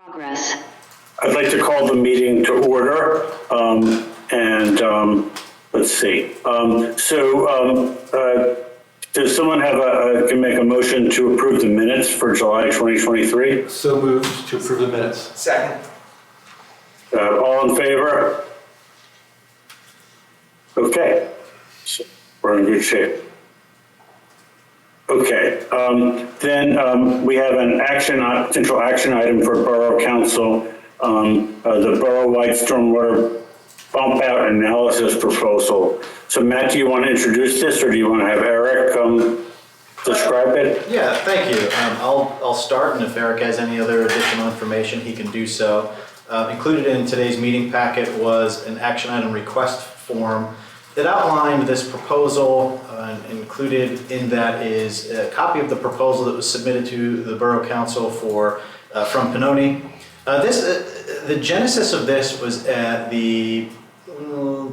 Progress. I'd like to call the meeting to order, let's see. Does someone can make a motion to approve the minutes for July 2023? So moved to approve the minutes. Second. All in favor? Okay, so we're in good shape. Okay, then we have an potential action item for Borough Council, the borough-wide stormwater bump out analysis proposal. So Matt, do you want to introduce this, or do you want to have Eric describe it? Yeah, thank you. I'll start, and if Eric has any other additional information, he can do so. Included in today's meeting packet was an action item request form that outlined this proposal. Included in that is a copy of the proposal that was submitted to the Borough Council from Pannoni. The genesis of this was at the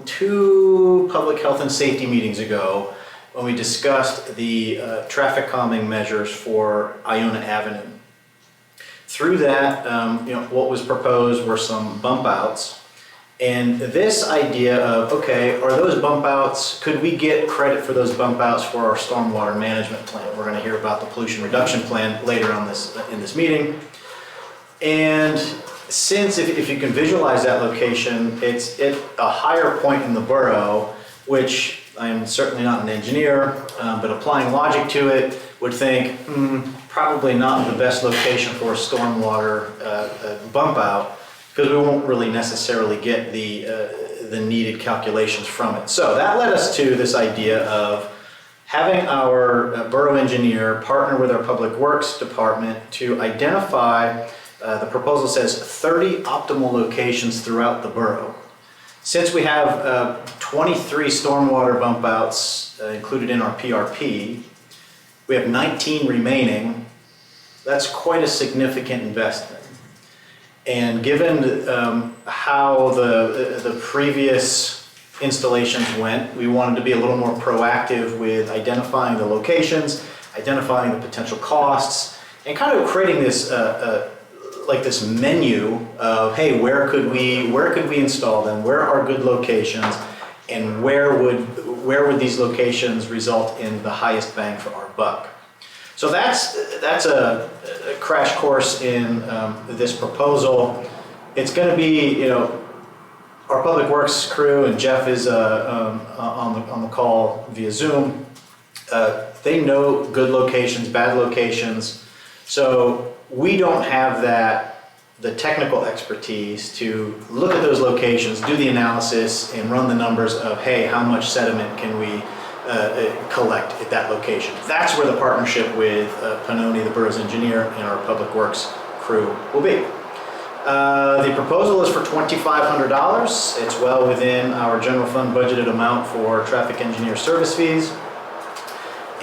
two public health and safety meetings ago when we discussed the traffic calming measures for Iona Avenue. Through that, what was proposed were some bump outs. And this idea of, okay, are those bump outs, could we get credit for those bump outs for our stormwater management plan? We're going to hear about the pollution reduction plan later on in this meeting. And since, if you can visualize that location, it's at a higher point in the borough, which I'm certainly not an engineer, but applying logic to it would think, probably not the best location for a stormwater bump out, because we won't really necessarily get the needed calculations from it. So that led us to this idea of having our borough engineer partner with our public works department to identify, the proposal says 30 optimal locations throughout the borough. Since we have 23 stormwater bump outs included in our PRP, we have 19 remaining. That's quite a significant investment. And given how the previous installations went, we wanted to be a little more proactive with identifying the locations, identifying the potential costs, and kind of creating this like this menu of, hey, where could we install them? Where are good locations, and where would these locations result in the highest bang for our buck? So that's a crash course in this proposal. It's going to be, our public works crew, and Jeff is on the call via Zoom. They know good locations, bad locations. So we don't have the technical expertise to look at those locations, do the analysis, and run the numbers of, hey, how much sediment can we collect at that location. That's where the partnership with Pannoni, the borough's engineer, and our public works crew will be. The proposal is for $2,500. It's well within our general fund budgeted amount for traffic engineer service fees.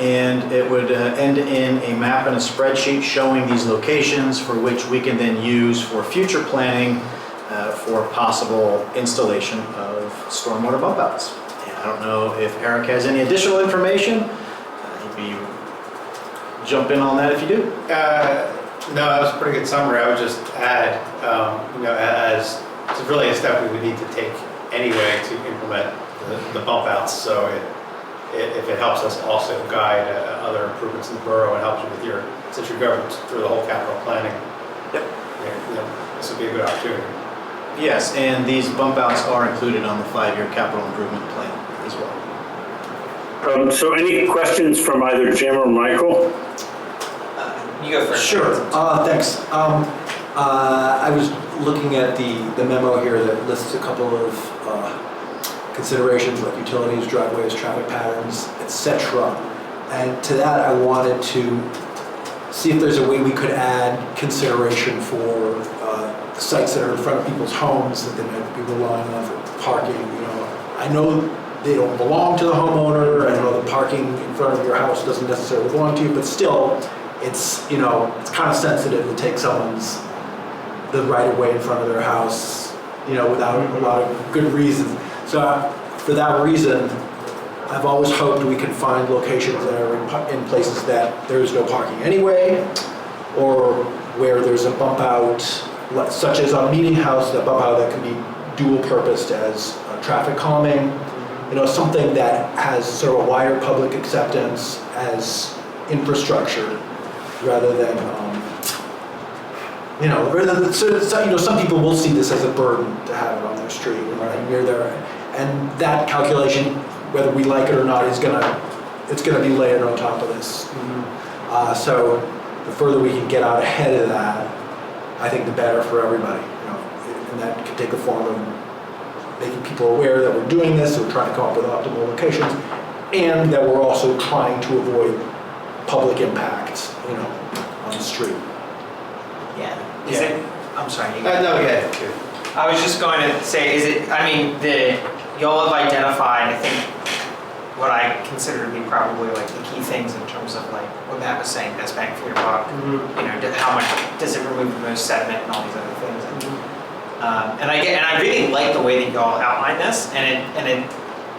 And it would end in a map and a spreadsheet showing these locations for which we can then use for future planning for possible installation of stormwater bump outs. And I don't know if Eric has any additional information. He'd jump in on that if you do. No, that was a pretty good summary. I would just add, as it's really a step we would need to take anyway to implement the bump outs. So if it helps us also guide other improvements in the borough and helps you with since you're going through the whole capital planning. Yep. This would be a good opportunity. Yes, and these bump outs are included on the 5-year capital improvement plan as well. So any questions from either Jim or Michael? You go first. Sure. Thanks. I was looking at the memo here that lists a couple of considerations like utilities, driveways, traffic patterns, etc. And to that, I wanted to see if there's a way we could add consideration for sites that are in front of people's homes that they might be relying on for parking. I know they don't belong to the homeowner. I know the parking in front of your house doesn't necessarily belong to you, but still, it's it's kind of sensitive to take the right of way in front of their house, without a lot of good reasons. So for that reason, I've always hoped we can find locations that are in places that there is no parking anyway, or where there's a bump out such as a meeting house, the bump out that can be dual purposed as traffic calming, something that has sort of a wider public acceptance as infrastructure rather than, some people will see this as a burden to have it on their street and near there. And that calculation, whether we like it or not, it's gonna be layered on top of this. So the further we can get out ahead of that, I think the better for everybody. And that could take the form of making people aware that we're doing this, we're trying to come up with optimal locations, and that we're also trying to avoid public impacts, on the street. Yeah. Is it, I'm sorry. No, yeah. I was just going to say, y'all have identified, I think, what I consider to be probably like the key things in terms of like what Matt was saying, best bang for your buck. How much does it remove the most sediment and all these other things. And I really like the way that y'all outline this, and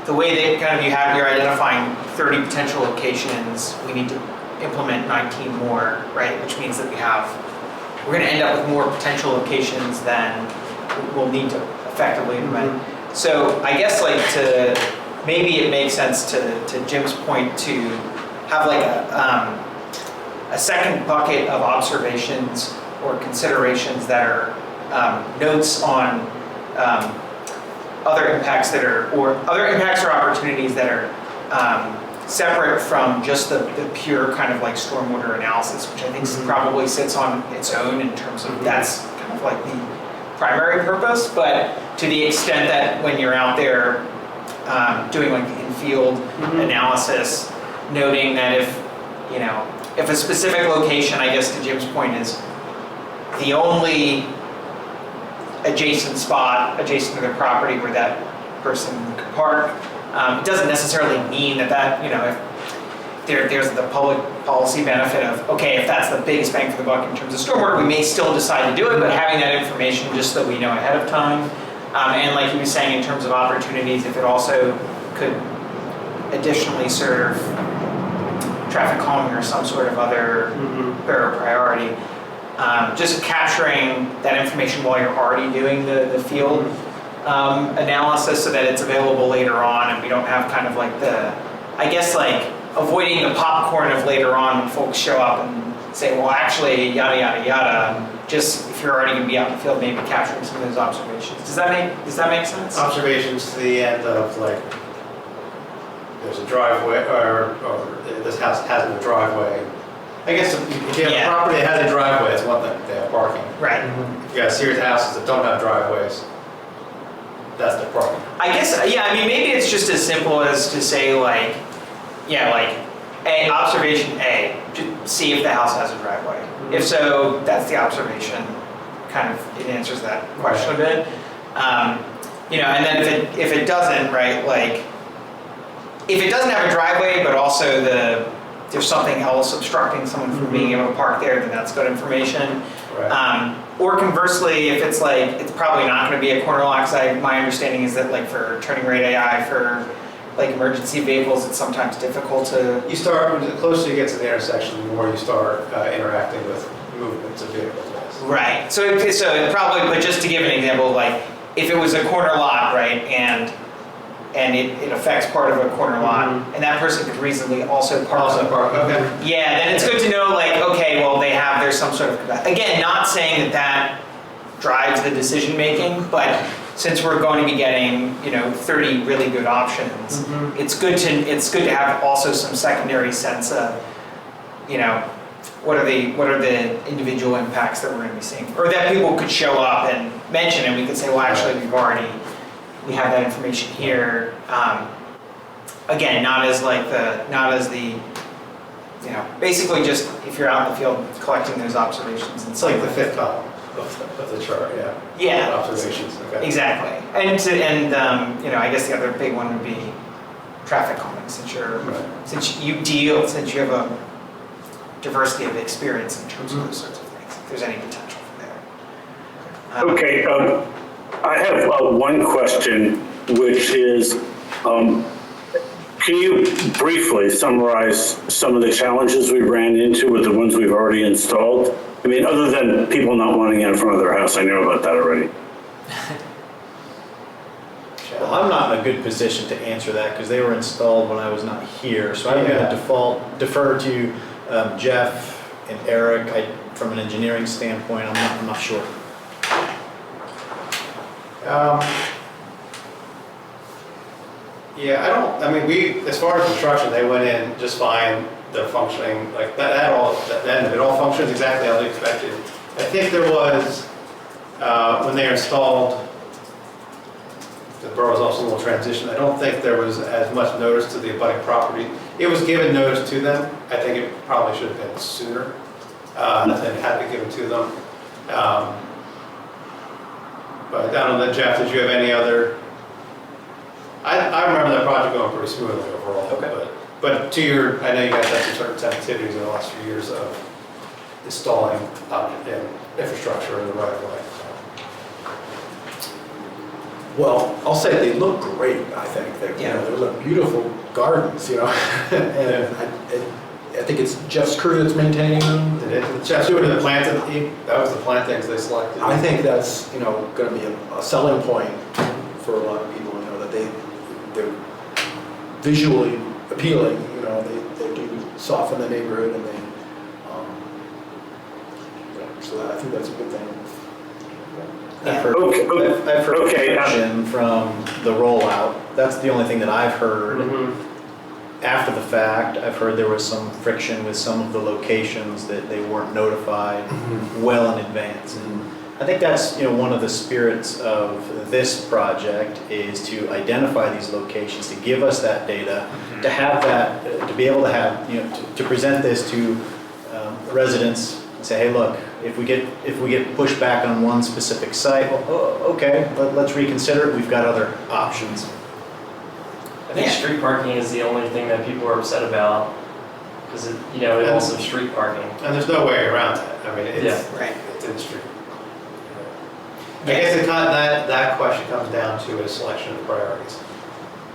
the way that kind of you're identifying 30 potential locations. We need to implement 19 more, right? Which means that we're going to end up with more potential locations than we'll need to effectively implement. So I guess maybe it makes sense to Jim's point to have like a second bucket of observations or considerations that are notes on other impacts or opportunities that are separate from just the pure kind of like stormwater analysis, which I think probably sits on its own in terms of that's kind of like the primary purpose. But to the extent that when you're out there doing like the in-field analysis, noting that if a specific location, I guess to Jim's point, is the only adjacent spot adjacent to their property where that person could park, it doesn't necessarily mean that if there's the public policy benefit of, okay, if that's the biggest bang for the buck in terms of stormwater, we may still decide to do it, but having that information just so we know ahead of time. And like he was saying, in terms of opportunities, if it also could additionally serve traffic calming or some sort of other borough priority, just capturing that information while you're already doing the field analysis so that it's available later on, and we don't have kind of like avoiding the popcorn of later on when folks show up and say, well, actually, yada, yada, yada. Just if you're already going to be out in the field, maybe capturing some of those observations. Does that make sense? Observations to the end of like, there's a driveway, or this house has a driveway. I guess if you have a property that has a driveway, it's one thing, they have parking. Right. If you got a series of houses that don't have driveways, that's the problem. I guess, maybe it's just as simple as to say observation A, to see if the house has a driveway. If so, that's the observation. Kind of, it answers that question a bit. And then if it doesn't, right, if it doesn't have a driveway, but also there's something else obstructing someone from being able to park there, then that's good information. Right. Or conversely, if it's it's probably not going to be a corner lot, because my understanding is that for turning rate AI for emergency vehicles, it's sometimes difficult to. You start, the closer you get to the intersection, the more you start interacting with movements of vehicles. Yes. Right. So it probably, but just to give an example, if it was a corner lot, right, and it affects part of a corner lot, and that person could reasonably also park. Okay. Yeah, then it's good to know, okay, well, there's some sort of, again, not saying that drives the decision making, but since we're going to be getting 30 really good options, it's good to have also some secondary sense of what are the individual impacts that we're going to be seeing, or that people could show up and mention, and we could say, well, actually we have that information here. Again, not as basically just if you're out in the field collecting those observations. It's like the fifth column of the chart, yeah. Yeah. Observations, okay. Exactly. And I guess the other big one would be traffic calming, since you have a diversity of experience in terms of those sorts of things, if there's any potential from there. Okay, I have one question, which is, can you briefly summarize some of the challenges we ran into with the ones we've already installed? I mean, other than people not wanting it in front of their house, I know about that already. Well, I'm not in a good position to answer that because they were installed when I was not here. So I'm going to defer to Jeff and Eric. From an engineering standpoint, I'm not sure. Yeah, as far as construction, they went in just fine. They're functioning, like, that end of it all functions exactly how they expected. I think there was, when they installed, the borough's also a little transition, I don't think there was as much notice to the abutting property. It was given notice to them. I think it probably should have been sooner than had been given to them. But I don't know, Jeff, did you have any other? I remember that project going pretty smoothly overall. Okay. But to your, I know you guys had some certain sensitivities in the last few years of installing infrastructure in the right of way. Well, I'll say they look great, I think. They look beautiful gardens, you know. And I think it's Jeff's crew that's maintaining them. Jeff's doing the planting, that was the plantings they selected. I think that's, you know, going to be a selling point for a lot of people, you know, that they're visually appealing, you know, they do soften the neighborhood and they, so I think that's a good thing. I've heard Okay. friction from the rollout. That's the only thing that I've heard. After the fact, I've heard there was some friction with some of the locations that they weren't notified well in advance. And I think that's, you know, one of the spirits of this project is to identify these locations, to give us that data, to have that, to be able to have, you know, to present this to residents and say, hey, look, if we get pushed back on one specific site, well, okay, let's reconsider it. We've got other options. I think street parking is the only thing that people are upset about, because it involves some street parking. And there's no way around that. I mean, Yeah. it's in the street. I guess that question comes down to a selection of priorities.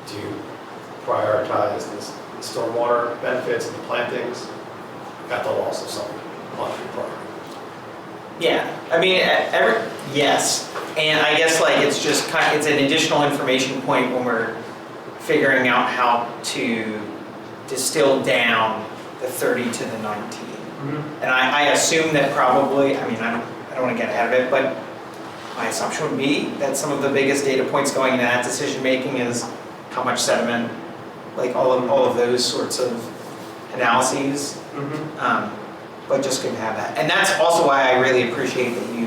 Do you prioritize the stormwater benefits and the plantings at the loss of some on-street property? Yeah, I mean, yes, and I guess like it's just it's an additional information point when we're figuring out how to distill down the 30 to the 19. And I assume that probably, I mean, I don't want to get ahead of it, but my assumption would be that some of the biggest data points going into that decision making is how much sediment, like all of those sorts of analyses. But just couldn't have that. And that's also why I really appreciate that you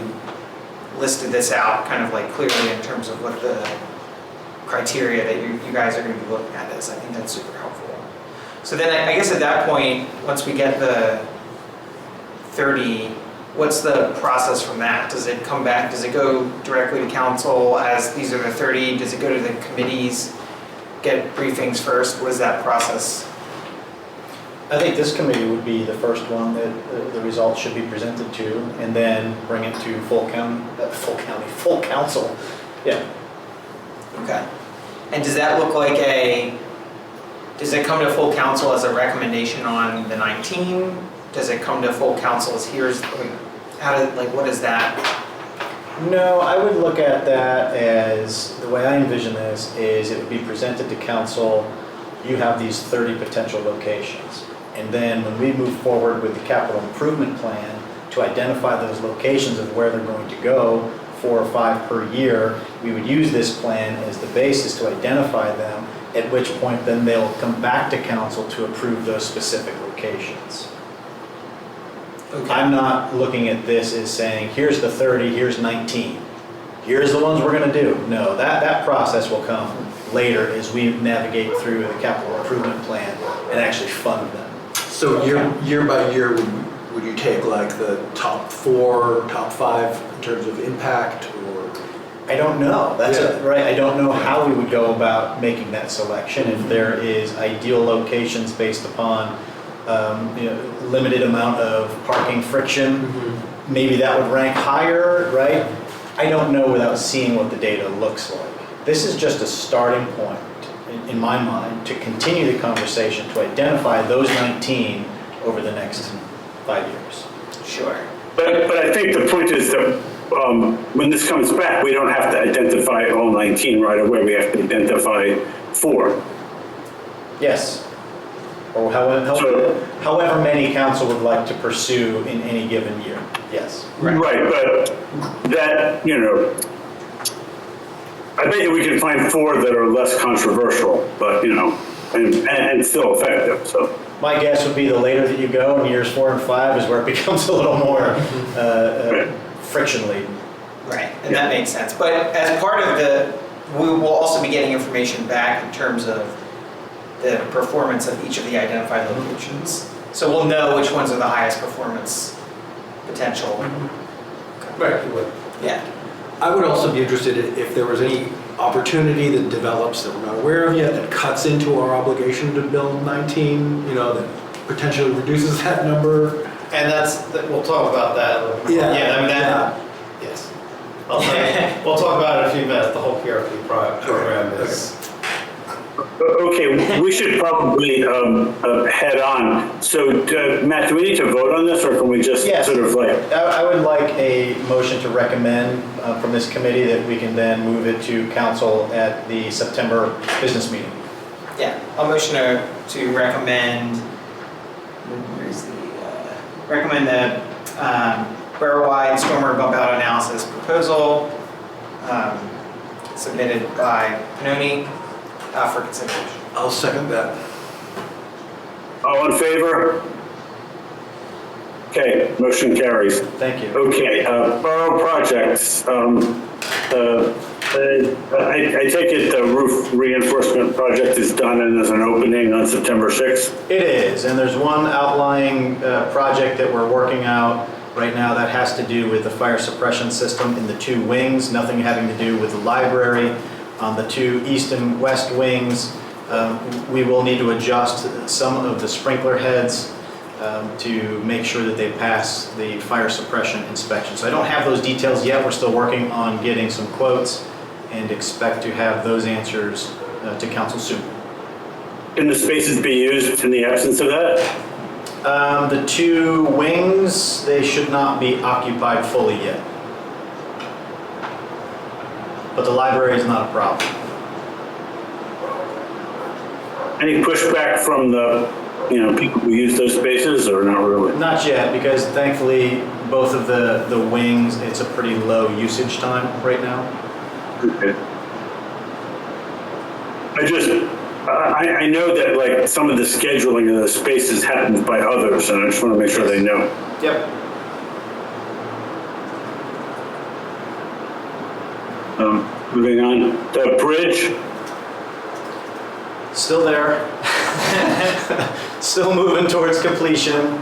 listed this out kind of like clearly in terms of what the criteria that you guys are going to be looking at is. I think that's super helpful. So then I guess at that point, once we get the 30, what's the process from that? Does it come back, does it go directly to council as these are the 30? Does it go to the committees, get briefings first? What is that process? I think this committee would be the first one that the results should be presented to, and then bring it to full council. Yeah. Okay. And does that look like does it come to full council as a recommendation on the 19? Does it come to full council as what is that? No, I would look at that as, the way I envision this is it would be presented to council, you have these 30 potential locations. And then when we move forward with the capital improvement plan to identify those locations of where they're going to go, 4 or 5 per year, we would use this plan as the basis to identify them, at which point then they'll come back to council to approve those specific locations. Okay. I'm not looking at this as saying, here's the 30, here's 19. Here's the ones we're going to do. No, that process will come later as we navigate through the capital improvement plan and actually fund them. So year by year, would you take like the top 4, top 5 in terms of impact, or? I don't know. That's Yeah. right. I don't know how we would go about making that selection. If there is ideal locations based upon limited amount of parking friction, maybe that would rank higher, right? I don't know without seeing what the data looks like. This is just a starting point, in my mind, to continue the conversation, to identify those 19 over the next 5 years. Sure. But I think the point is that when this comes back, we don't have to identify all 19 right away. We have to identify 4. Yes. Or however many council would like to pursue in any given year. Yes. Right, but that, I bet you we can find 4 that are less controversial, but, and still effective, so. My guess would be the later that you go in years 4 and 5 is where it becomes a little more friction laden. Right, and that makes sense. But as part of we will also be getting information back in terms of the performance of each of the identified locations. So we'll know which ones are the highest performance potential. Right, you would. Yeah. I would also be interested if there was any opportunity that develops that we're not aware of yet that cuts into our obligation to build 19, that potentially reduces that number. And we'll talk about that a little bit. Yeah, I mean, yes. We'll talk about it in a few minutes. The whole PRP program is. Okay, we should probably head on. So, Matt, do we need to vote on this, or can we just Yes. sort of like? I would like a motion to recommend from this committee that we can then move it to council at the September business meeting. Yeah, I'll motion to recommend, recommend the borough-wide stormwater bump out analysis proposal submitted by Pannoni for consideration. I'll second that. All in favor? Okay, motion carries. Thank you. Okay, borough projects. I take it the roof reinforcement project is done and there's an opening on September 6th? It is, and there's one outlying project that we're working out right now that has to do with the fire suppression system in the 2 wings, nothing having to do with the library. On the 2 east and west wings, we will need to adjust some of the sprinkler heads to make sure that they pass the fire suppression inspection. So I don't have those details yet. We're still working on getting some quotes and expect to have those answers to council soon. Can the spaces be used in the absence of that? The 2 wings, they should not be occupied fully yet. But the library is not a problem. Any pushback from the, people who use those spaces, or not really? Not yet, because thankfully, both of the wings, it's a pretty low usage time right now. Okay. I know that like some of the scheduling of the spaces happens by others, and I just want to make sure they know. Yep. Moving on, the bridge. Still there. Still moving towards completion.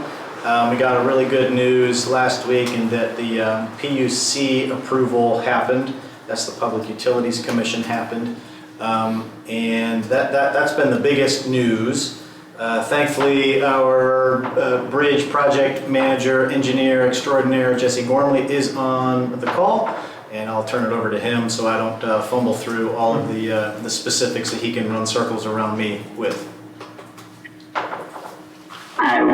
We got a really good news last week in that the PUC approval happened. That's the Public Utilities Commission happened. And that's been the biggest news. Thankfully, our bridge project manager, engineer extraordinaire, Jesse Gormley, is on the call. And I'll turn it over to him so I don't fumble through all of the specifics that he can run circles around me with.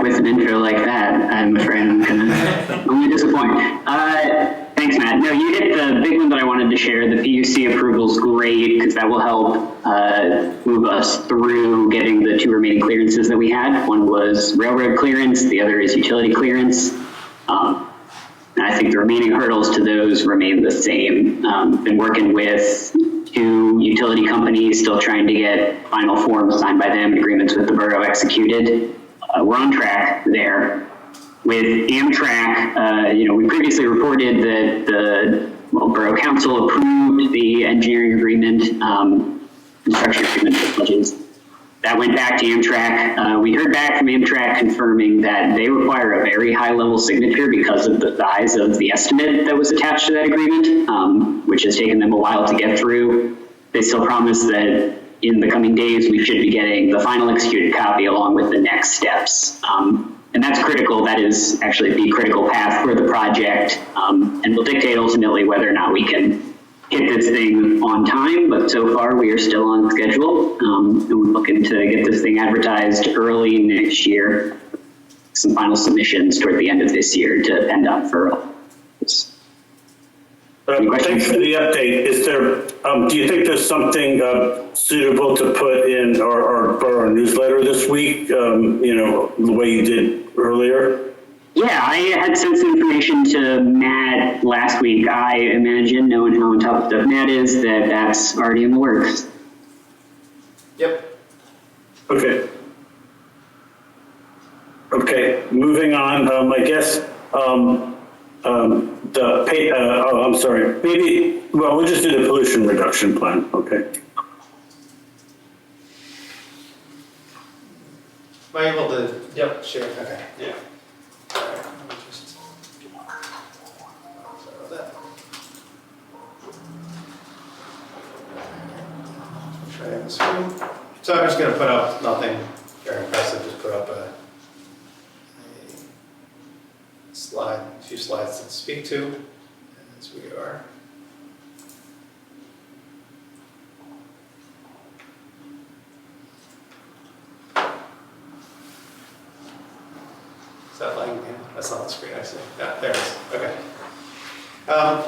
With an intro like that, I'm afraid I'm gonna only disappoint. Thanks, Matt. No, you hit the big one that I wanted to share. The PUC approval's great because that will help move us through getting the 2 remaining clearances that we had. One was railroad clearance, the other is utility clearance. And I think the remaining hurdles to those remain the same. Been working with 2 utility companies, still trying to get final forms signed by them, agreements with the borough executed. We're on track there. With Amtrak, we previously reported that the Borough Council approved the engineering agreement, construction agreement for budgets. That went back to Amtrak. We heard back from Amtrak confirming that they require a very high level signature because of the size of the estimate that was attached to that agreement, which has taken them a while to get through. They still promise that in the coming days, we should be getting the final executed copy along with the next steps. And that's critical. That is actually the critical path for the project, and will dictate ultimately whether or not we can hit this thing on time, but so far we are still on schedule, and we're looking to get this thing advertised early next year. some final submissions toward the end of this year to PennDOT for Any questions? Thanks for the update. Is there, do you think there's something suitable to put in our borough newsletter this week, you know, the way you did earlier? Yeah, I had sent some information to Matt last week. I imagine, knowing how on top of stuff Matt is, that's already in the works. Yep. Okay. Okay, moving on, I guess, I'm sorry, maybe, well, we'll just do the pollution reduction plan, okay? Am I able to? Yep. Share, okay. Yeah. All right, let me just- sorry about that. Sharing the screen. So I'm just gonna put up nothing very impressive, just put up a slide, a few slides to speak to, as we are. Is that like, yeah, that's not the screen I see. Yeah, there it is, okay. All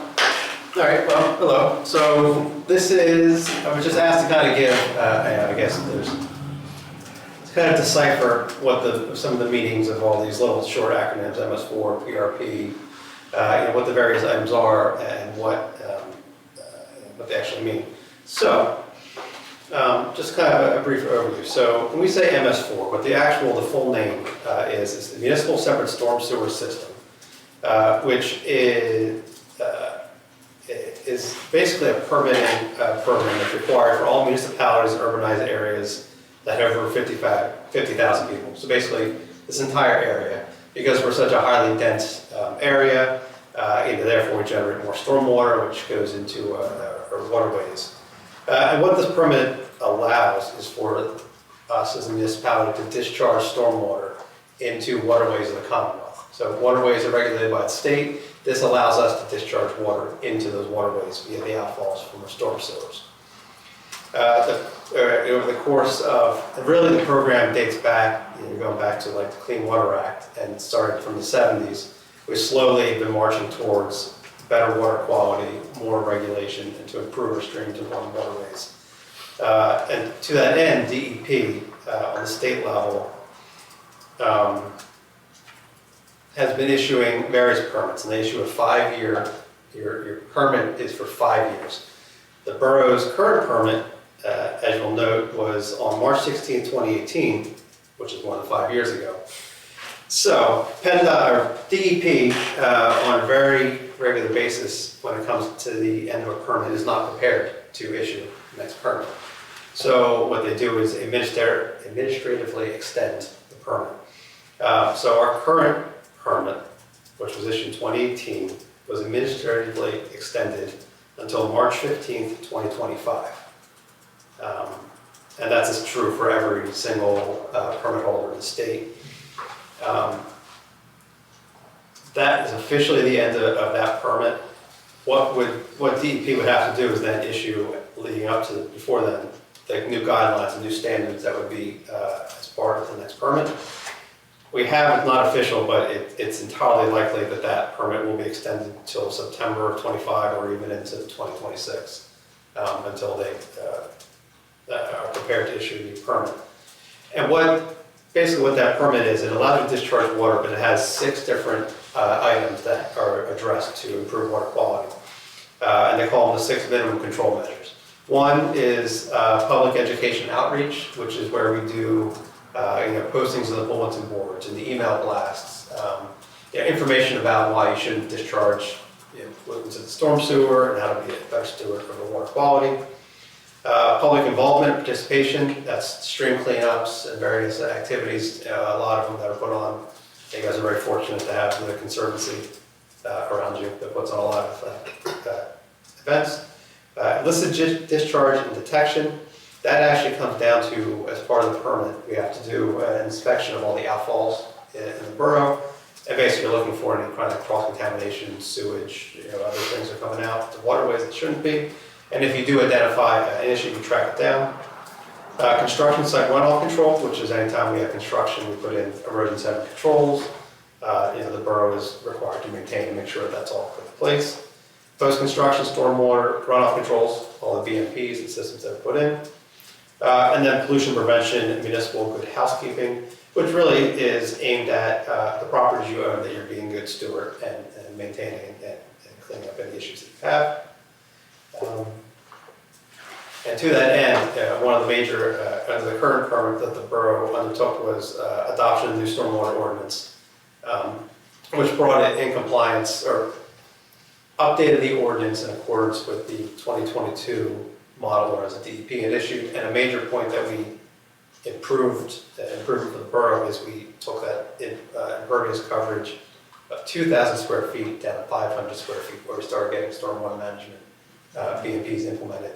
right, well, hello. So this is, I was just asked to kind of give, I guess there's, to kind of decipher what some of the meanings of all these little short acronyms, MS4, PRP, you know, what the various items are and what they actually mean. So, just kind of a brief overview. So when we say MS4, what the full name is the Municipal Separate Storm Sewer System, which is basically a permitting program that's required for all municipalities and urbanized areas that have over 50,000 people. So basically, this entire area, because we're such a highly dense area, therefore we generate more stormwater, which goes into our waterways. And what this permit allows is for us as a municipality to discharge stormwater into waterways of the Commonwealth. So waterways are regulated by the state. This allows us to discharge water into those waterways via the outfalls from our storm sewers. Over the course of, really the program dates back, going back to like the Clean Water Act and started from the 70s. We've slowly been marching towards better water quality, more regulation, and to improve our streams and waterways. And to that end, DEP on the state level has been issuing various permits, and they issue a 5-year, your permit is for 5 years. The borough's current permit, as you'll note, was on March 16, 2018, which is more than 5 years ago. So, PennDOT, or DEP, on a very regular basis, when it comes to the end of a permit, is not prepared to issue the next permit. So what they do is administratively extend the permit. So our current permit, which was issued in 2018, was administratively extended until March 15th, 2025. And that's as true for every single permit holder in the state. That is officially the end of that permit. What DEP would have to do is then issue, leading up to before then, the new guidelines and new standards that would be as part of the next permit. We have, it's not official, but it's entirely likely that that permit will be extended until September of 25 or even into 2026 until they are prepared to issue a new permit. And basically what that permit is, it allows you to discharge water, but it has 6 different items that are addressed to improve water quality. And they call them the 6 minimum control measures. One is public education outreach, which is where we do postings in the bulletin boards and the email blasts, information about why you shouldn't discharge pollutants in the storm sewer and how to be a better steward for the water quality. Public involvement and participation, that's stream cleanups and various activities, a lot of them that are put on. You guys are very fortunate to have the Conservancy around you that puts on a lot of events. Illicit discharge and detection, that actually comes down to, as part of the permit, we have to do an inspection of all the outfalls in the borough. And basically you're looking for any kind of cross-contamination, sewage, other things are coming out to waterways that shouldn't be. And if you do identify an issue, you track it down. Construction site runoff control, which is anytime we have construction, we put in erosion sediment controls. The borough is required to maintain and make sure that's all put in place. Post-construction stormwater runoff controls, all the BMPs and systems that are put in. And then pollution prevention and municipal good housekeeping, which really is aimed at the properties you own, that you're being a good steward and maintaining and cleaning up any issues that you have. And to that end, one of the major, under the current permit that the borough undertook was adoption of the new stormwater ordinance, which brought it in compliance, or updated the ordinance in accordance with the 2022 model ordinance that DEP had issued. And a major point that we improved for the borough is we took that impervious coverage of 2,000 square feet down to 500 square feet, where we started getting stormwater management BMPs implemented,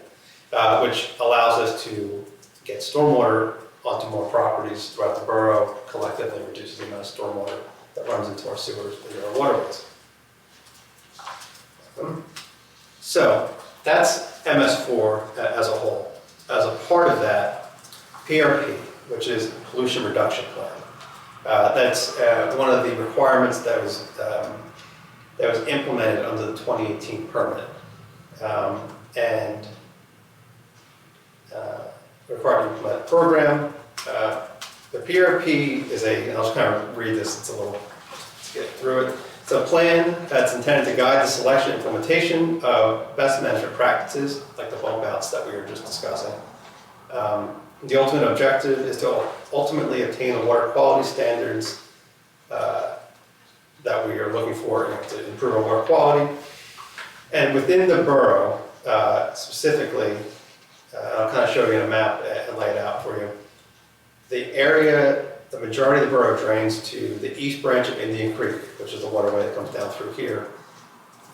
which allows us to get stormwater onto more properties throughout the borough, collectively reduces the amount of stormwater that runs into our sewers and our waterways. So that's MS4 as a whole. As a part of that, PRP, which is Pollution Reduction Plan. That's one of the requirements that was implemented under the 2018 permit, and required to implement a program. The PRP is and I'll just kind of read this, let's get through it. It's a plan that's intended to guide the selection and implementation of best management practices, like the bump outs that we were just discussing. The ultimate objective is to ultimately obtain the water quality standards that we are looking for to improve our water quality. And within the borough, specifically, I'll kind of show you in a map and lay it out for you. The majority of the borough drains to the east branch of Indian Creek, which is the waterway that comes down through here.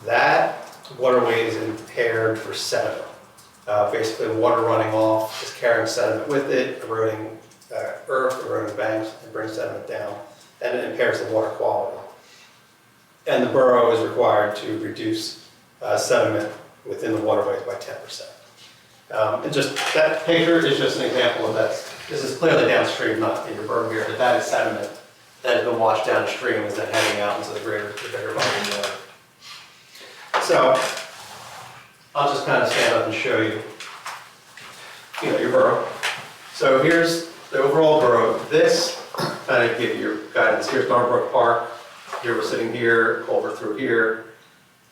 That waterway is impaired for sediment. Basically, water running off is carrying sediment with it, eroding earth, eroding banks, and brings sediment down, and it impairs the water quality. And the borough is required to reduce sediment within the waterways by 10%. And just that picture is just an example of that. This is clearly downstream, not in your borough here, but that is sediment that has been washed downstream and is then heading out into the bigger body of water. So I'll just kind of stand up and show you, your borough. So here's the overall borough. This kind of give you your guidance. Here's Northbrook Park. Here we're sitting here, Culver through here,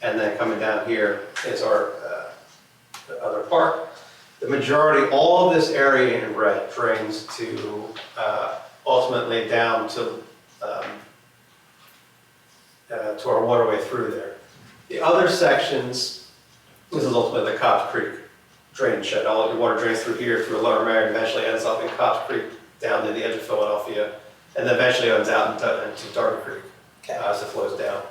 and then coming down here is our the other park. The majority, all of this area in red drains to ultimately down to our waterway through there. The other sections, this is ultimately the Cobbs Creek drainage shed. All of your water drains through here, through Lower Marion, eventually ends up in Cobbs Creek, down to the edge of Philadelphia, and then eventually ends out into Darby Creek as it flows down.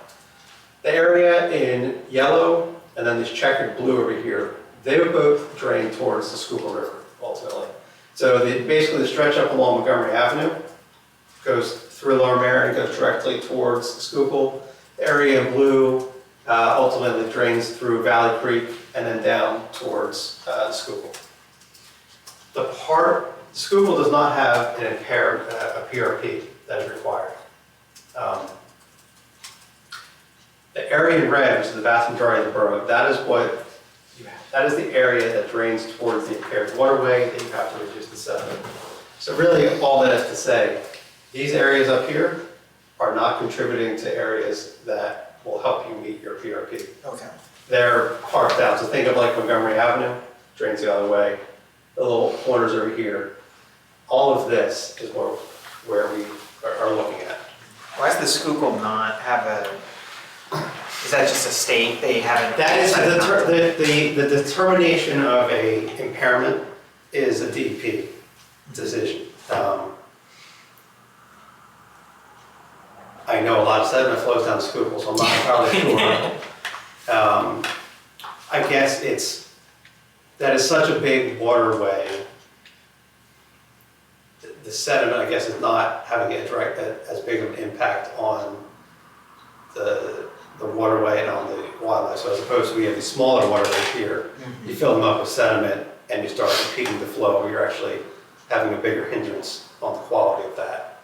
The area in yellow, and then this checkered blue over here, they would both drain towards the Schuylkill River, ultimately. So basically the stretch up along Montgomery Avenue goes through Lower Marion, goes directly towards the Schuylkill. The area in blue ultimately drains through Valley Creek and then down towards the Schuylkill. The Schuylkill does not have an impaired a PRP that is required. The area in red, which is the vast majority of the borough, that is the area that drains towards the impaired waterway that you have to reduce the sediment. So really all that is to say, these areas up here are not contributing to areas that will help you meet your PRP. Okay. They're carved out. So think of like Montgomery Avenue, drains the other way, the little corners over here. All of this is where we are looking at. Why does the Schuylkill not have is that just a state they haven't? That is the determination of a impairment is a DEP decision. I know a lot of sediment flows down the Schuylkill, so I'm not entirely sure. I guess that is such a big waterway. The sediment, I guess, is not having as big of an impact on the waterway and on the wildlife. So as opposed to we have these smaller waterways here, you fill them up with sediment and you start impeding the flow. You're actually having a bigger hindrance on the quality of that,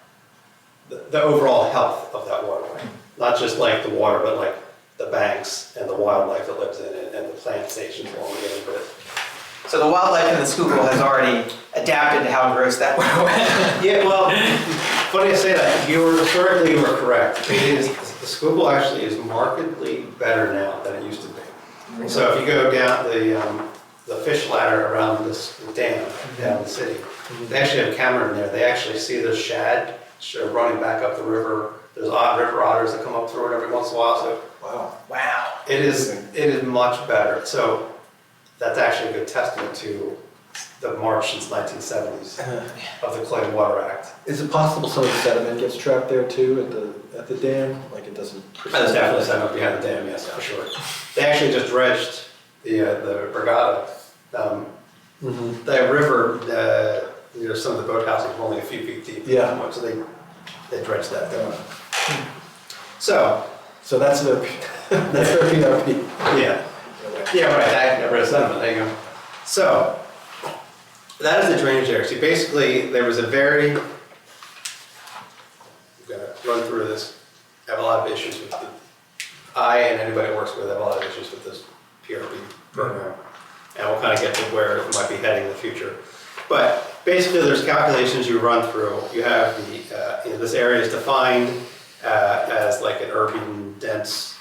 the overall health of that waterway. Not just like the water, but like the banks and the wildlife that lives in it and the plant stations along the end of it. So the wildlife in the Schuylkill has already adapted to how gross that waterway. Yeah, well, funny to say that, you were correct. It is, the Schuylkill actually is markedly better now than it used to be. So if you go down the fish ladder around this dam down the city, they actually have a camera in there. They actually see the shad running back up the river. There's river otters that come up through it every once in a while. So Wow. it is much better. So that's actually a good testament to the march since 1970s of the Clean Water Act. Is it possible some of the sediment gets trapped there too at the dam? Like it doesn't? There's definitely sediment behind the dam, yes, for sure. They actually just dredged the Regatta. The river, some of the boathouses were only a few feet deep. Yeah. So they dredged that down. So So that's their PRP. yeah. Yeah, right, that rid of sediment, there you go. So, that is the drainage area. See, basically, there was a I'm gonna run through this. I have a lot of issues with I and anybody that works with have a lot of issues with this PRP program. And we'll kind of get to where it might be heading in the future. But basically, there's calculations you run through. You have this area is defined as like an urban dense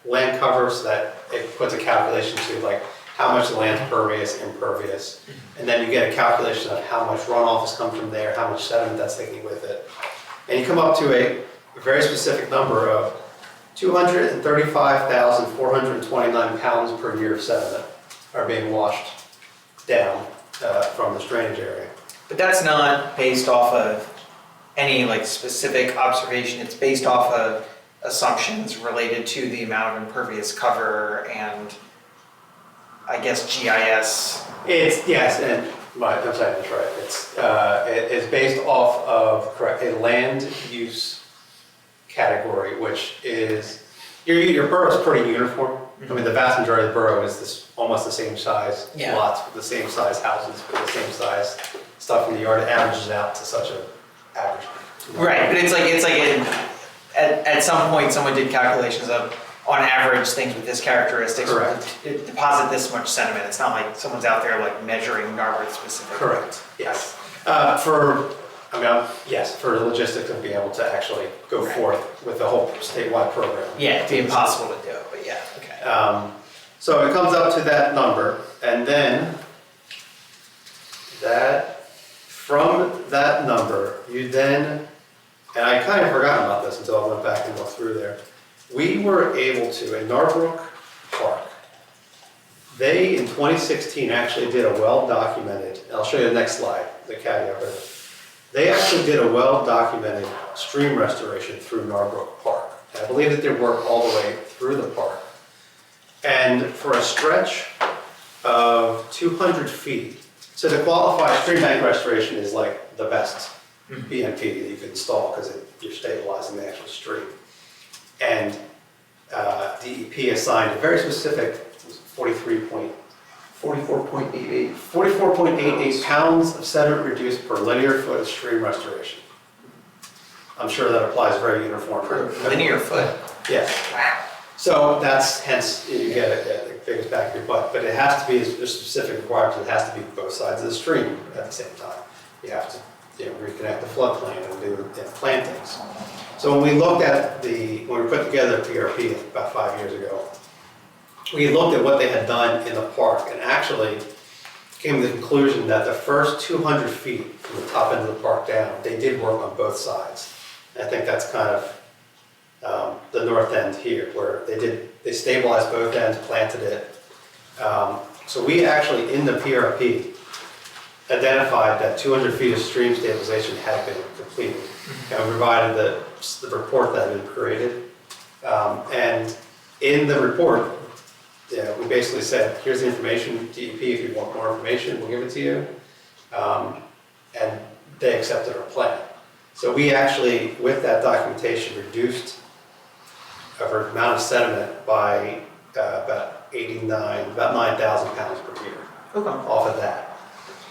land cover, so that it puts a calculation to like how much the land's pervious, impervious, and then you get a calculation of how much runoff has come from there, how much sediment that's taking with it, and you come up to a very specific number of 235,429 pounds per year of sediment are being washed down from this drainage area. But that's not based off of any like specific observation. It's based off of assumptions related to the amount of impervious cover and I guess GIS. Yes, and I'm saying that's right. It's based off of a land use category, which is your borough is pretty uniform. I mean, the vast majority of the borough is almost the same size lots with the same size houses with the same size stuff in the yard. It averages out to such an average. Right, but it's like at some point someone did calculations of on average things with this characteristics deposit this much sediment. It's not like someone's out there like measuring Narberth specifically. Correct. Yes. For the logistics of being able to actually go forth with the whole statewide program. Yeah, it'd be impossible to do it, but yeah, okay. So it comes up to that number, and then from that number, you then, and I kind of forgot about this until I went back and looked through there. We were able to, in Narbrook Park, they in 2016 actually did a well-documented, I'll show you the next slide, the caveat there. They actually did a well-documented stream restoration through Narbrook Park. And I believe that they worked all the way through the park. And for a stretch of 200 feet, so to qualify, stream bank restoration is like the best BMP that you can install because you're stabilizing the actual stream. And DEP assigned a very specific 44.88 pounds of sediment reduced per linear foot of stream restoration. I'm sure that applies very uniformly. Linear foot. Yes. Wow. So that's hence you get it biggest back of your butt, but it has to be a specific requirement. It has to be both sides of the stream at the same time. You have to reconnect the floodplain and do plantings. So when we looked at when we put together PRP about 5 years ago, we looked at what they had done in the park and actually came to the conclusion that the first 200 feet from the top end of the park down, they did work on both sides. And I think that's kind of the north end here, where they stabilized both ends, planted it. So we actually, in the PRP, identified that 200 feet of stream stabilization had been completed. And we provided the report that had been created. And in the report, we basically said, here's the information, DEP, if you want more information, we'll give it to you. And they accepted our plan. So we actually, with that documentation, reduced our amount of sediment by about 9,000 pounds per year off of that.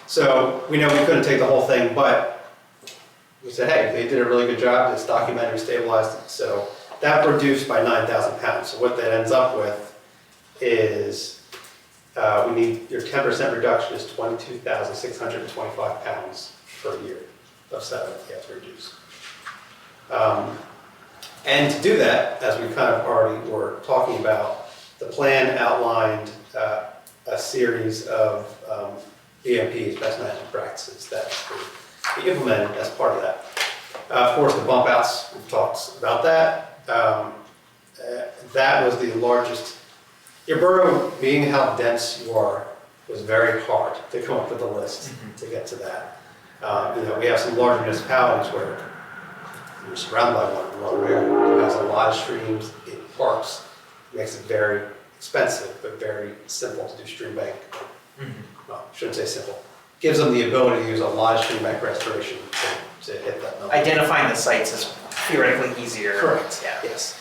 So we know we couldn't take the whole thing, but we said, hey, they did a really good job, this documentary stabilized it. So that reduced by 9,000 pounds. So what that ends up with is we need, your 10% reduction is 22,625 pounds per year of sediment you have to reduce. And to do that, as we kind of already were talking about, the plan outlined a series of BMPs, best management practices, that we implemented as part of that. Of course, the bump outs, we've talked about that. That was the largest. Your borough, being how dense you are, was very hard to come up with a list to get to that. We have some large municipalities where you're surrounded by one area. It has a lot of streams, it parks, makes it very expensive, but very simple to do stream bank. Well, shouldn't say simple. Gives them the ability to use a lot of stream bank restoration to hit that number. Identifying the sites is theoretically easier. Correct, Yeah. yes.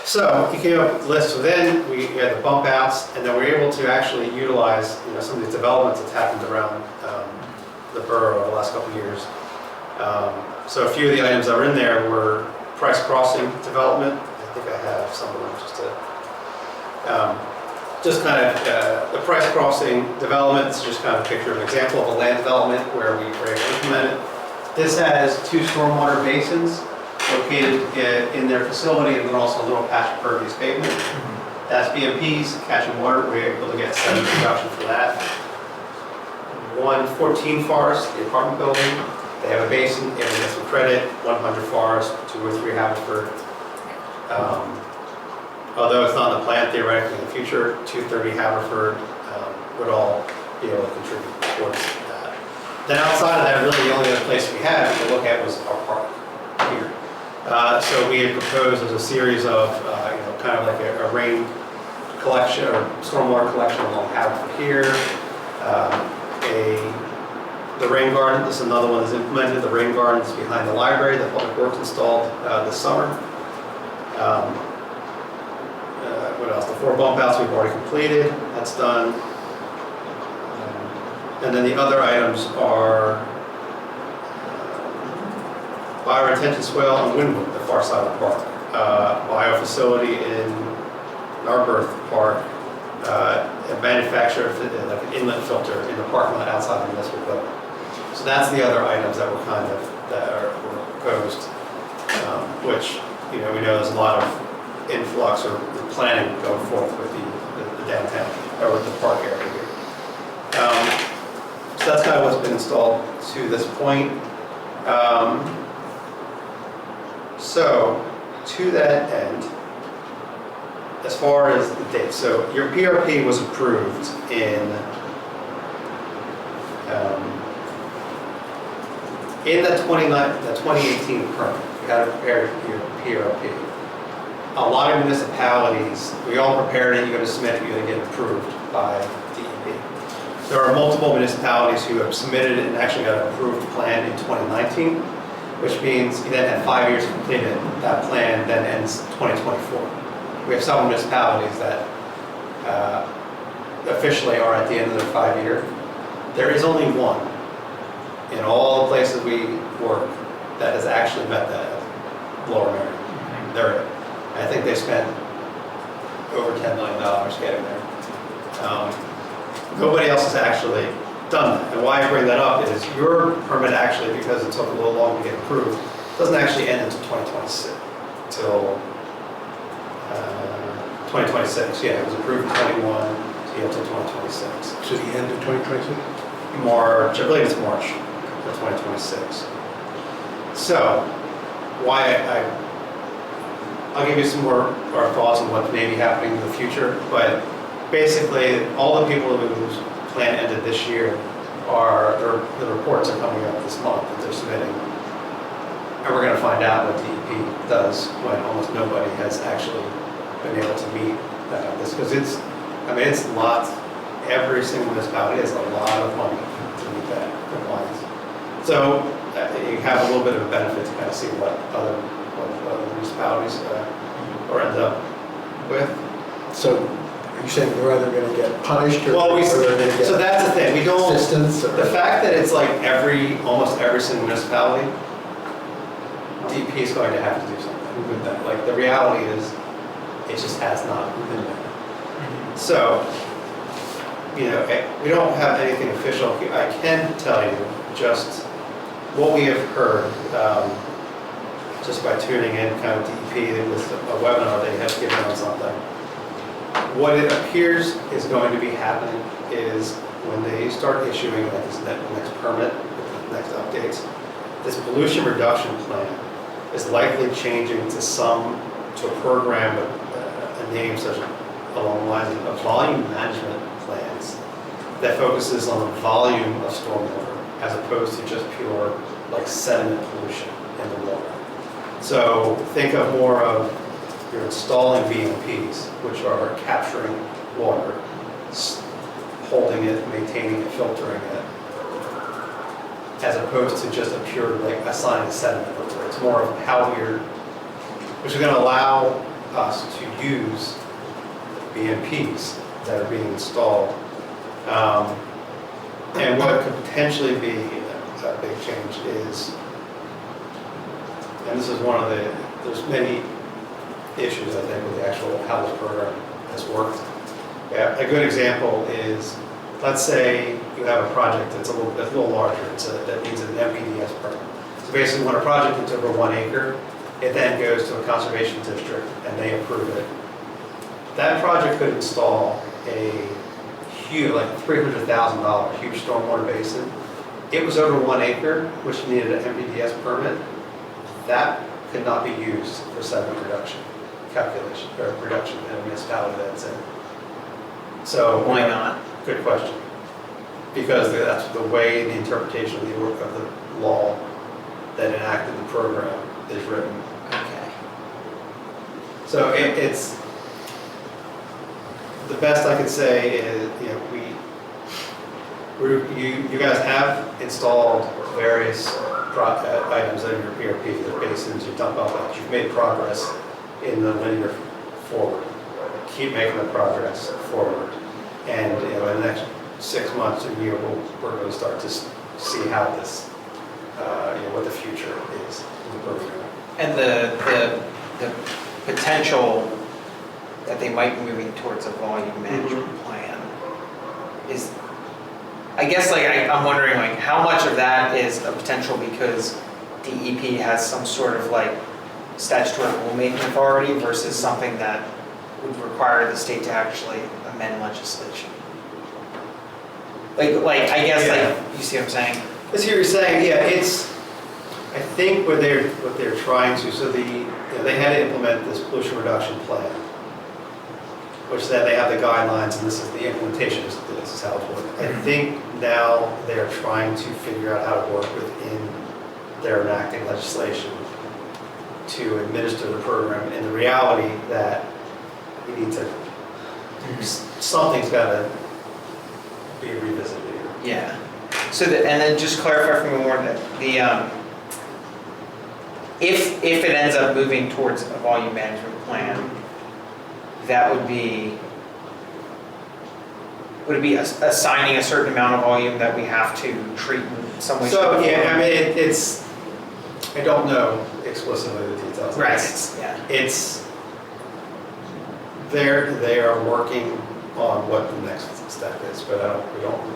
So he came up with lists. So then we had the bump outs, and then we were able to actually utilize some of these developments that's happened around the borough over the last couple of years. So a few of the items that were in there were Price Crossing development. I think I have some of them just kind of the Price Crossing development is just kind of a picture of an example of a land development where we were able to implement it. This has 2 stormwater basins located in their facility, and then also a little patch of pervious pavement. That's BMPs, catching water. We were able to get sediment reduction for that. 114 Forest, the apartment building. They have a basin, able to get some credit. 100 Forest, 2 or 3 Haverford. Although it's not in the plan theoretically in the future, 230 Haverford would all be able to contribute towards that. Then outside of that, really the only other place we had to look at was our park here. So we had proposed as a series of, kind of like a rain collection or stormwater collection along Haverford here. The rain garden, this is another one that's implemented. The rain garden is behind the library that Public Works installed this summer. What else? The 4 bump outs we've already completed. That's done. And then the other items are bio-retention swale on Wynwood, the far side of the park. Bio facility in Narberth Park. A manufacturer of like an inlet filter in the parking lot outside the municipal building. So that's the other items that were were proposed, which we know there's a lot of influx or planning going forth with the downtown or with the park area here. So that's kind of what's been installed to this point. So to that end, as far as the date, so your PRP was approved in the 2018 permit. You had to prepare your PRP. A lot of municipalities, we all prepared it, you're going to submit it, you're going to get approved by DEP. There are multiple municipalities who have submitted it and actually got an approved plan in 2019, which means you then had 5 years completed. That plan then ends 2024. We have some municipalities that officially are at the end of their 5-year. There is only one in all the places we work that has actually met that Lower Merion. They're it. I think they spent over $10 million getting there. Nobody else has actually done that. And why I bring that up is your permit actually, because it took a little long to get approved, doesn't actually end until 2026. Until 2026, yeah, it was approved in 21, so you have until 2026. To the end of 2026? March, I believe it's March of 2026. So, why I'll give you some more our thoughts on what may be happening in the future, but basically, all the people whose plan ended this year the reports are coming up this month that they're submitting. And we're going to find out what DEP does when almost nobody has actually been able to meet this, because it's lots, every single municipality has a lot of money to meet that compliance. So you have a little bit of a benefit to kind of see what other municipalities or end up with. So You're saying they're either gonna get punished or Well, or they're gonna get so that's the thing, we don't, assistance or? the fact that it's like almost every single municipality, DEP is going to have to do something with that. Like, the reality is, it just has not been there. So, we don't have anything official. I can tell you just what we have heard, just by tuning in kind of DEP, it was a webinar they had given on something. What it appears is going to be happening is when they start issuing like this next permit, the next updates, this pollution reduction plan is likely changing to a program with a name such along the lines of volume management plans that focuses on the volume of stormwater as opposed to just pure like sediment pollution in the water. So think of more of you're installing BMPs, which are capturing water, holding it, maintaining it, filtering it, as opposed to just a pure like assigning sediment over it. It's more of how which is going to allow us to use BMPs that are being installed. And what could potentially be a big change is, and this is one of there's many issues, I think, with the actual, how this program has worked. Yeah, a good example is, let's say you have a project that's a little larger, that needs an MPDS permit. So basically, when a project is over 1 acre, it then goes to a conservation district and they approve it. That project could install a huge, like $300,000 huge stormwater basin. It was over 1 acre, which needed an MPDS permit. That could not be used for sediment reduction calculation, or reduction in a municipality that's in. So Why not? Good question. Because that's the way the interpretation of the law that enacted the program is written. Okay. So it's, the best I could say is, you guys have installed various items in your PRP, the basins, your dump out valves. You've made progress in the linear forward. Keep making the progress forward. And in the next 6 months to a year, we're going to start to see how this, what the future is in the program. And the potential that they might be moving towards a volume management plan is, I guess, like, I'm wondering, like, how much of that is a potential because DEP has some sort of like statutory rulemaking authority versus something that would require the state to actually amend legislation? Like I guess, Yeah. like, you see what I'm saying? I see what you're saying. Yeah, I think what they're trying to, so they had to implement this pollution reduction plan, which then they have the guidelines, and this is the implementation. This is how it's working. I think now they're trying to figure out how to work within their enacting legislation to administer the program. And the reality that we need to, something's got to be revisited here. Yeah. So and then just clarify for me more that if it ends up moving towards a volume management plan, that would it be assigning a certain amount of volume that we have to treat in some way? So yeah, I mean, I don't know explicitly the details. Right. They are working on what the next step is, but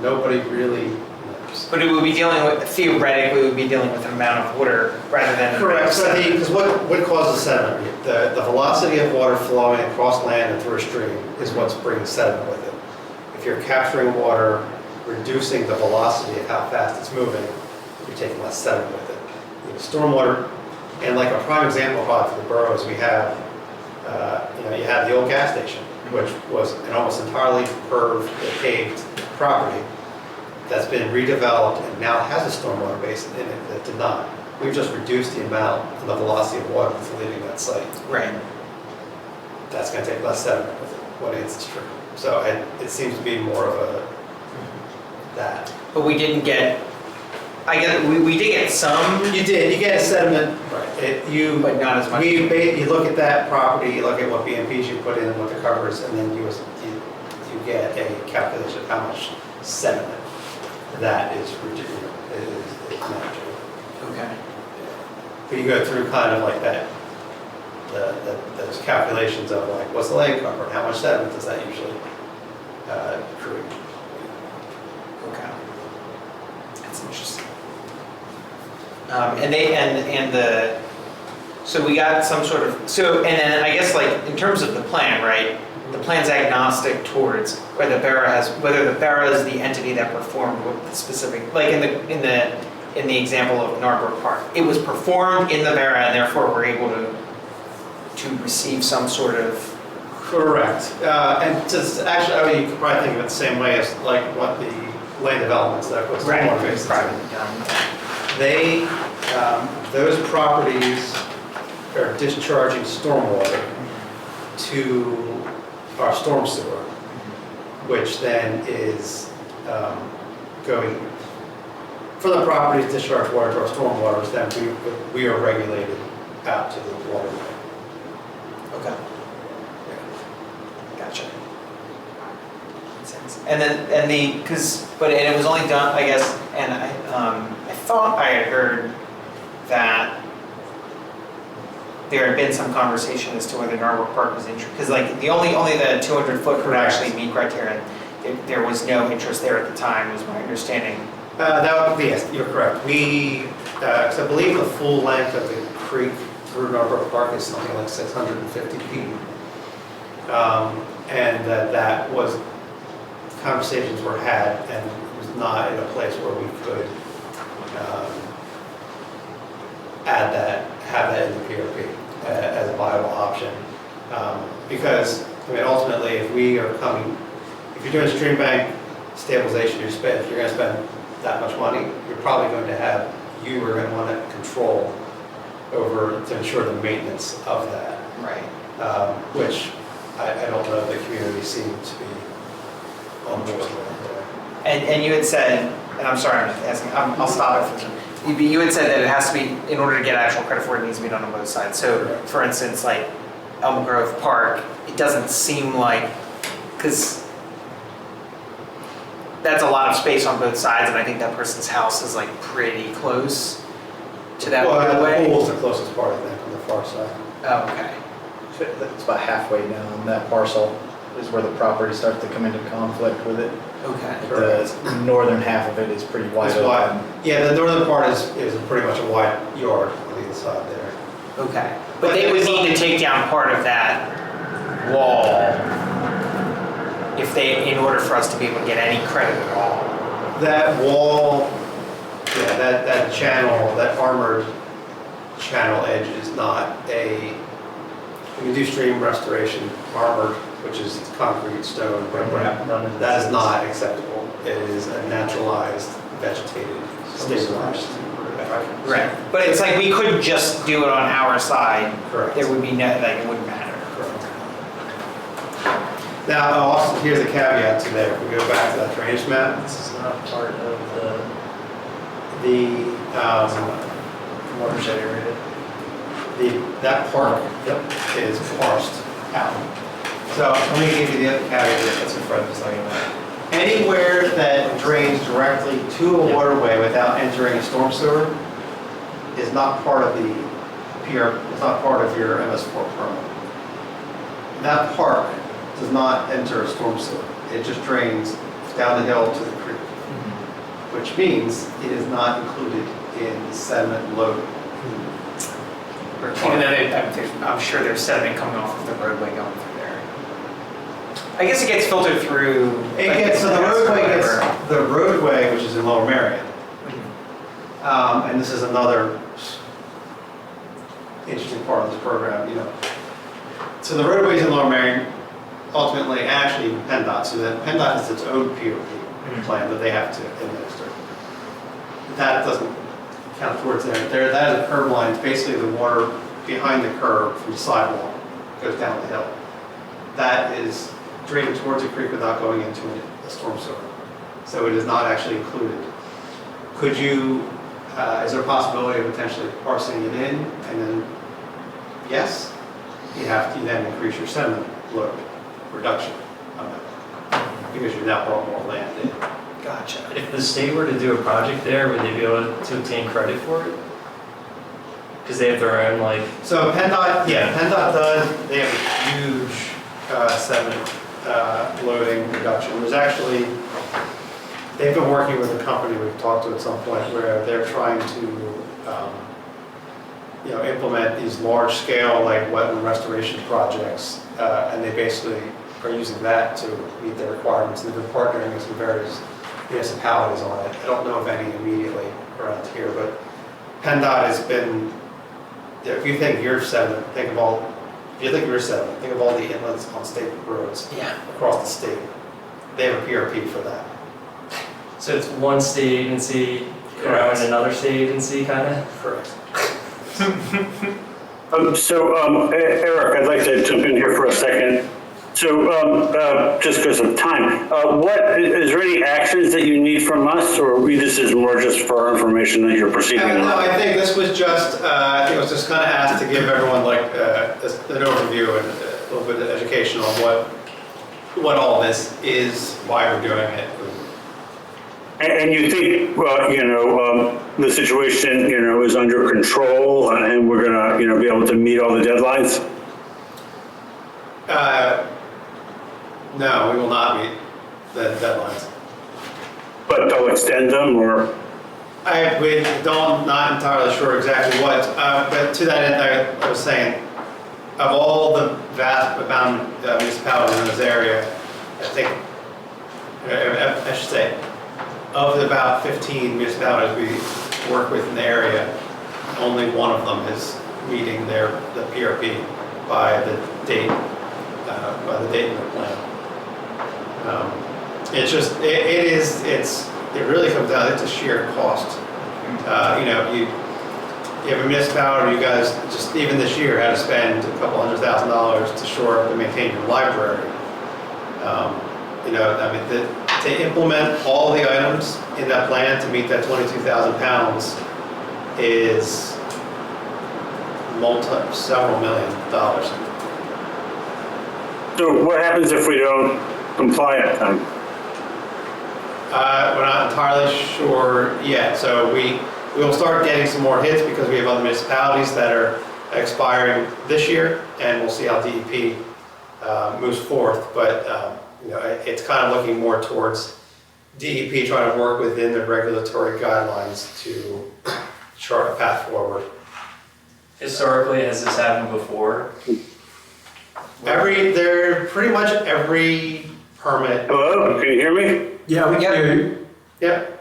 nobody really knows. But it would be theoretically, it would be dealing with an amount of water rather than. Correct. So because what causes sediment? The velocity of water flowing across land and through a stream is what's bringing sediment with it. If you're capturing water, reducing the velocity of how fast it's moving, you're taking less sediment with it. Stormwater, and like a prime example probably for the boroughs, we have, you had the old gas station, which was an almost entirely paved property that's been redeveloped and now has a stormwater basin in it that did not. We've just reduced the amount and the velocity of water that's leaving that site. Right. That's going to take less sediment with it, what is true. So it seems to be more of that. But we didn't get, we did get some. You get a sediment, right, But not as much. You look at that property, you look at what BMPs you put in, what the cover is, and then get a calculation of how much sediment that is managing. Okay. But you go through kind of like that, those calculations of like, what's the land cover, and how much sediment does that usually create? Okay. That's interesting. And so we got some sort of, and then I guess like in terms of the plan, right? The plan's agnostic towards whether the Borough is the entity that performed what the specific, like in the example of Narborough Park. It was performed in the Borough and therefore we're able to receive some sort of. Correct. And just actually, I mean, you could probably think of it the same way as like what the land developments that was Privately done. done. They, those properties are discharging stormwater to our storm sewer, which then is going, for the properties discharge water to our storm waters, then we are regulated out to the waterway. Okay. Gotcha. Makes sense. And it was only done, I guess, and I thought I had heard that there had been some conversation as to whether Narborough Park was interested, because like only the 200 foot could actually meet criteria. There was no interest there at the time, was my understanding. Yes, you're correct. Because I believe the full length of the creek through Narborough Park is something like 650 feet. And that was, conversations were had, and it was not in a place where we could have that in the PRP as a viable option. Because, I mean, ultimately, if you're doing stream bank stabilization, if you're going to spend that much money, you're probably going to have, you are going to want to control over to ensure the maintenance of that. Right. Which I don't know if the community seemed to be on board with. And you had said, and I'm sorry, I'm asking, I'll stop it. You had said that it has to be, in order to get actual credit for it, it needs to be done on both sides. So, for instance, like Elm Grove Park, it doesn't seem like, because that's a lot of space on both sides, and I think that person's house is like pretty close to that roadway. The pool's the closest part, I think, on the far side. Oh, okay. It's about halfway down that parcel is where the property starts to come into conflict with it. Okay. The northern half of it is pretty wide It's open. wide. Yeah, the northern part is pretty much a wide yard on either side there. Okay. But they would need to take down part of that wall in order for us to be able to get any credit at all. That wall, yeah, that channel, that armored channel edge is not when you do stream restoration, armored, which is concrete, stone, riprap, that is not acceptable. It is a naturalized, vegetated, stabilized. Right. But it's like we could just do it on our side. Correct. There would be it wouldn't matter. Correct. Now, also, here's a caveat to that. If we go back to that drainage map, This is not part of the watershed area. that park is parsed out. So let me give you the other caveat that's in front of us. Anywhere that drains directly to a waterway without entering a storm sewer is not part of the it's not part of your MS4 permit. That park does not enter a storm sewer. It just drains down the hill to the creek, which means it is not included in the sediment load. Even though I'm sure there's sediment coming off of the roadway going through there. I guess it gets filtered through. The roadway, which is in Lower Marion, and this is another interesting part of this program, So the roadways in Lower Marion, ultimately, actually PennDOT, so that PennDOT has its own POP plan that they have to administer. That doesn't count towards there. That is a curb line. It's basically the water behind the curb from the sidewalk goes down the hill. That is draining towards a creek without going into a storm sewer. So it is not actually included. Could you, is there a possibility of potentially parsing it in? And then, yes, you then increase your sediment load reduction on that. because you now brought more land in. Gotcha. If the state were to do a project there, would they be able to obtain credit for it? Because they have their own, like, So PennDOT does, they have a huge sediment loading reduction. There's actually, they've been working with a company we've talked to at some point where they're trying to, implement these large-scale, like wetland restoration projects, and they basically are using that to meet their requirements. And they've been partnering with some various municipalities on it. I don't know of any immediately around here, but PennDOT has been, if you think you're sediment, think of all the inlets on state roads Yeah. across the state. They have a PRP for that. so it's one state agency, Correct. and another state agency, kind of? Correct. Eric, I'd like to jump in here for a second. So, just because of time, is there any actions that you need from us, or this is more just for our information that you're proceeding No, on? I think this was just, I think it was just kind of asked to give everyone like an overview and a little bit of education on what all this is, why we're doing it. And you think, the situation, is under control and we're gonna, be able to meet all the deadlines? No, we will not meet the deadlines. But they'll extend them, or? Not entirely sure exactly what, but to that end, I was saying, of all the vast amount of municipalities in this area, I think, I should say, of the about 15 municipalities we work with in the area, only one of them is meeting the PRP by the date in the plan. It's just, it really comes down to sheer cost. You have a municipality, you guys just even this year had to spend a couple $100,000 to shore up and maintain your library. To implement all the items in that plan to meet that 22,000 pounds is several $million. So what happens if we don't comply at time? We're not entirely sure yet. So we will start getting some more hits because we have other municipalities that are expiring this year, and we'll see how DEP moves forth. But it's kind of looking more towards DEP trying to work within the regulatory guidelines to chart a path forward. Historically, has this happened before? Pretty much every permit. Hello, can you hear me? Yeah, we can hear you. Yep.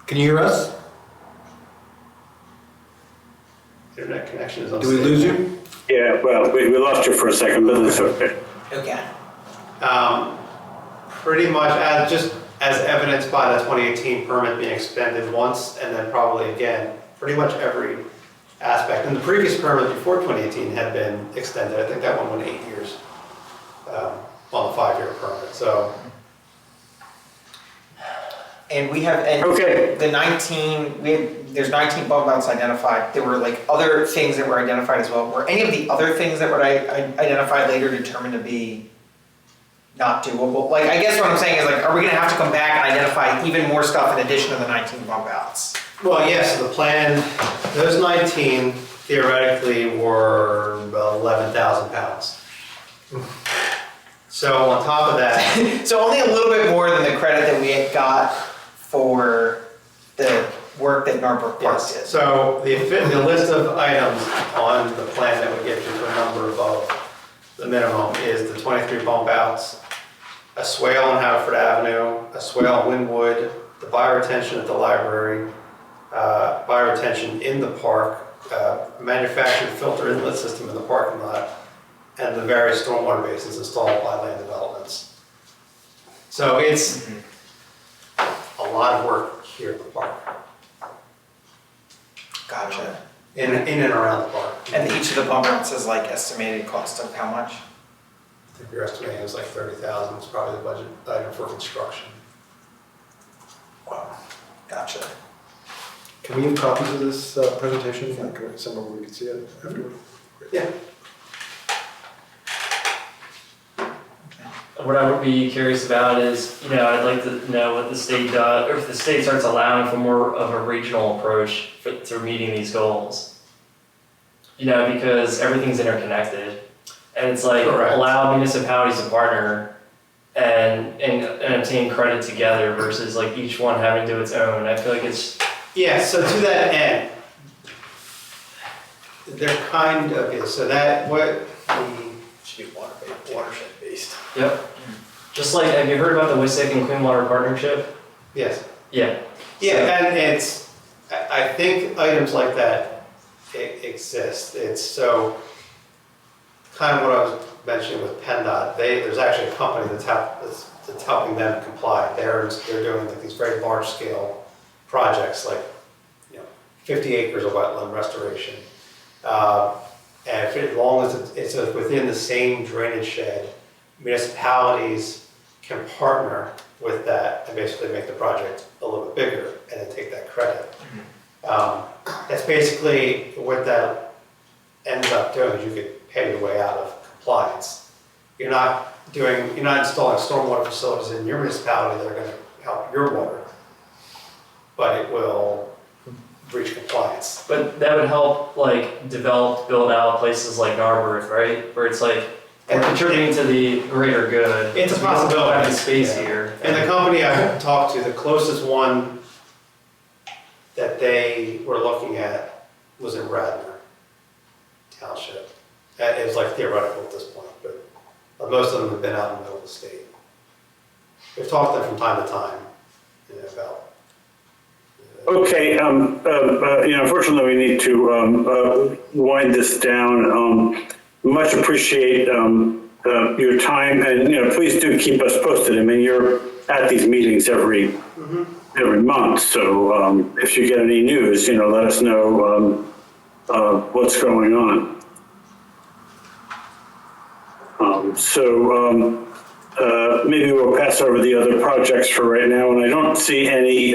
Can you hear us? Internet connection is Do unstable. we lose you? Yeah, well, we lost you for a second, but that's okay. Okay. Pretty much as evidenced by the 2018 permit being extended once and then probably again, pretty much every aspect. And the previous permit before 2018 had been extended. I think that one went 8 years on the 5-year permit. So. And we have, Okay. there's 19 bump outs identified. There were like other things that were identified as well. Were any of the other things that were identified later determined to be not doable? Like, I guess what I'm saying is like, are we gonna have to come back and identify even more stuff in addition to the 19 bump outs? Well, yes, the plan, those 19 theoretically were 11,000 pounds. So on top of that, So only a little bit more than the credit that we had got for the work that Norbrook Park yes, did. so the list of items on the plan that would get you to a number above the minimum is the 23 bump outs, a swale on Haverford Avenue, a swale on Wynwood, the bioretention at the library, bioretention in the park, manufactured filter inlet system in the parking lot, and the various stormwater basins installed by land developments. So it's a lot of work here at the park, Gotcha. in and around the park. And each of the bump outs is like estimated cost of how much? I think you're estimating it's like 30,000 is probably the budget item for construction. Wow. Gotcha. Can we have copies of this presentation, like somewhere where we can see it afterward? Yeah. what I would be curious about is, I'd like to know what the state does, or if the state starts allowing for more of a regional approach to meeting these goals. Because everything's interconnected, and it's like Correct. allow municipalities to partner and obtain credit together versus like each one having to do its own. I feel like it's Yeah, so to that end, they're kind of, yeah, so that, what the, Should be watershed based. yep. Just like, have you heard about the Wissahickon and Clean Water Partnership? yes. Yeah. Yeah, and it's, I think items like that exist. It's so, kind of what I was mentioning with PennDOT, there's actually a company that's helping them comply. They're doing like these very large scale projects, like, 50 acres of wetland restoration. And as long as it's within the same drainage shed, municipalities can partner with that and basically make the project a little bit bigger and then take that credit. That's basically what that ends up doing, is you could pay your way out of compliance. You're not installing stormwater facilities in your municipality that are gonna help your water, but it will reach compliance. But that would help like build out places like Narberth, right? Where it's like we're contributing to the greater good. It's a We don't possibility. have the space Yeah. here. And the company I talked to, the closest one that they were looking at was in Radnor Township. It was like theoretical at this point, but most of them have been out in the middle of the state. We've talked to them from time to time, about. Okay, unfortunately, we need to wind this down. Much appreciate your time, and, please do keep us posted. I mean, you're at these meetings every month, so if you get any news, let us know what's going on. Maybe we'll pass over the other projects for right now, and I don't see any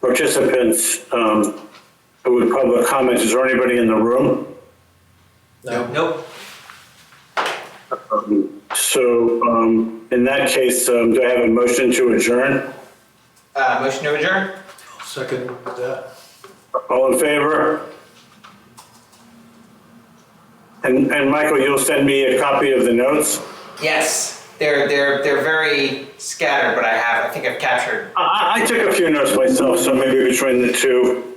participants with public comments. Is there anybody in the room? Nope. In that case, do I have a motion to adjourn? Motion to adjourn? Second that. All in favor? And Michael, you'll send me a copy of the notes? Yes, they're very scattered, but I think I've captured. I took a few notes myself, so maybe between the two,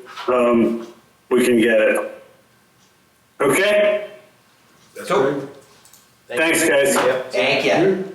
we can get it. Okay? Cool. Thanks, guys. Thank you.